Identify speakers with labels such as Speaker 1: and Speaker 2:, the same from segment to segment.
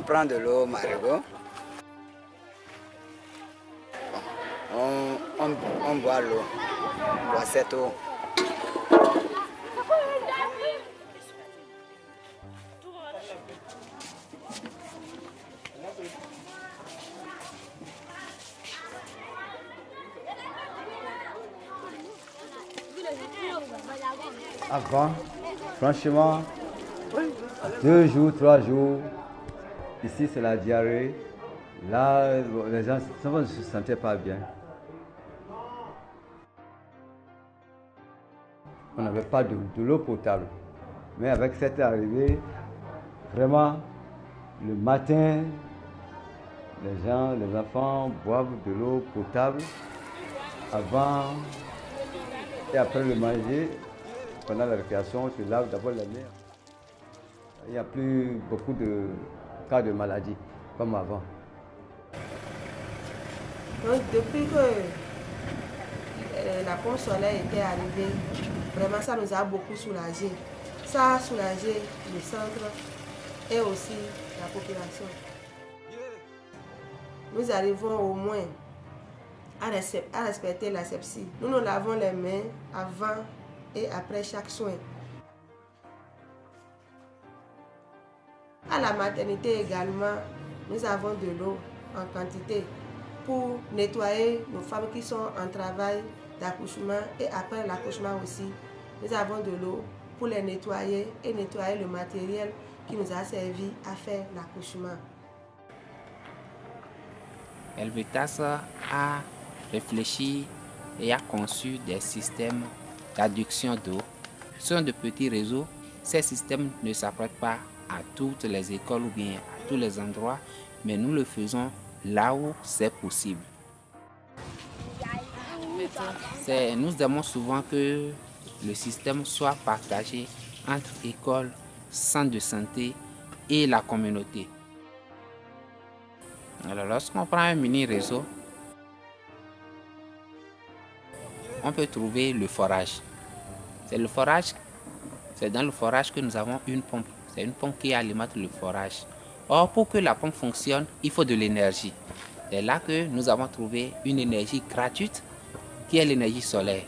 Speaker 1: prend de l'eau marigot. On boit l'eau. On boit cette eau.
Speaker 2: Avant, franchement, 2 jours, 3 jours, ici c'est la diarrhée. Là, les gens ne se sentaient pas bien. On n'avait pas de l'eau potable. Mais avec cette arrivée, vraiment, le matin, les enfants boivent de l'eau potable avant et après le manger. Pendant la récréation, on se lave d'abord la main. Il n'y a plus beaucoup de cas de maladie comme avant.
Speaker 3: Donc depuis que la pompe solaire était arrivée, vraiment ça nous a beaucoup soulagé. Ça a soulagé le centre et aussi la population. Nous arrivons au moins à respecter l'asepsie. Nous nous lavons les mains avant et après chaque soin. À la maternité également, nous avons de l'eau en quantité pour nettoyer nos femmes qui sont en travail d'accouchement et après l'accouchement aussi. Nous avons de l'eau pour les nettoyer et nettoyer le matériel qui nous a servi à faire l'accouchement.
Speaker 4: Helvetas a réfléchi et a conçu des systèmes d'adduction d'eau. Ce sont de petits réseaux. Ces systèmes ne s'appliquent pas à toutes les écoles ou bien à tous les endroits, mais nous le faisons là où c'est possible. Nous demandons souvent que le système soit partagé entre écoles, centres de santé et la communauté. Alors, lorsqu'on prend un mini réseau, on peut trouver le forage. C'est dans le forage que nous avons une pompe. C'est une pompe qui alimente le forage. Or, pour que la pompe fonctionne, il faut de l'énergie. C'est là que nous avons trouvé une énergie gratuite qui est l'énergie solaire.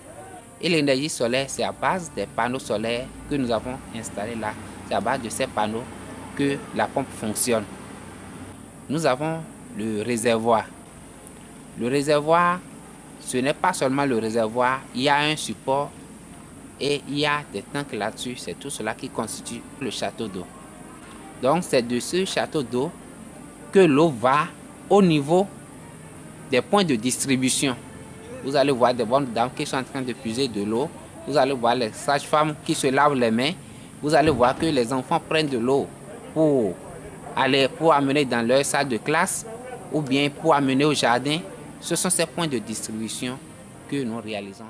Speaker 4: Et l'énergie solaire, c'est à base des panneaux solaires que nous avons installés là. C'est à base de ces panneaux que la pompe fonctionne. Nous avons le réservoir. Le réservoir, ce n'est pas seulement le réservoir, il y a un support et il y a des tanks là-dessus. C'est tout cela qui constitue le château d'eau. Donc c'est de ce château d'eau que l'eau va au niveau des points de distribution. Vous allez voir des bonnes dames qui sont en train de puiser de l'eau. Vous allez voir les sages-femmes qui se lavent les mains. Vous allez voir que les enfants prennent de l'eau pour amener dans leur salle de classe ou bien pour amener au jardin. Ce sont ces points de distribution que nous réalisons.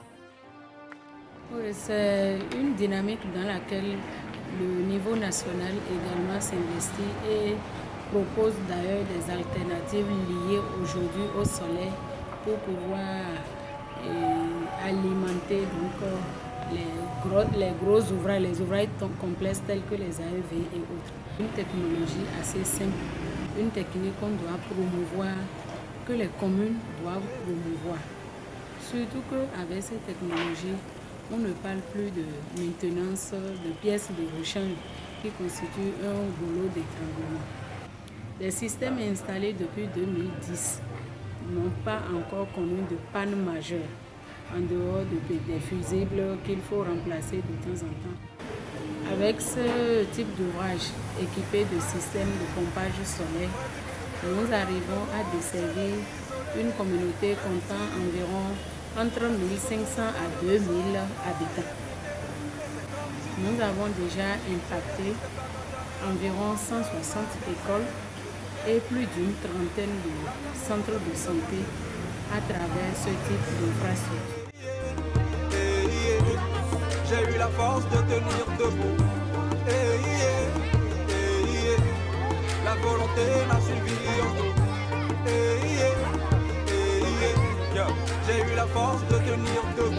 Speaker 5: Oui, c'est une dynamique dans laquelle le niveau national également s'investit et propose d'ailleurs des alternatives liées aujourd'hui au soleil pour pouvoir alimenter donc, les gros ouvrages, les ouvrages complexes tels que les AEV et autres. Une technologie assez simple, une technique qu'on doit promouvoir, que les communes doivent promouvoir. Surtout qu'avec cette technologie, on ne parle plus de maintenance de pièces de rechange qui constituent un boulot d'étranglement. Les systèmes installés depuis 2010 n'ont pas encore connu de panne majeure, en dehors des fusibles qu'il faut remplacer de temps en temps. Avec ce type d'ouvrage équipé de systèmes de pompage solaire, nous arrivons à desservir une communauté comptant environ entre 1500 à 2000 habitants. Nous avons déjà impacté environ 160 écoles et plus d'une trentaine de centres de santé à travers ce type d'infrastructure.
Speaker 6: J'ai eu la force de tenir debout. La volonté m'a suivi en tout. J'ai eu la force de tenir debout.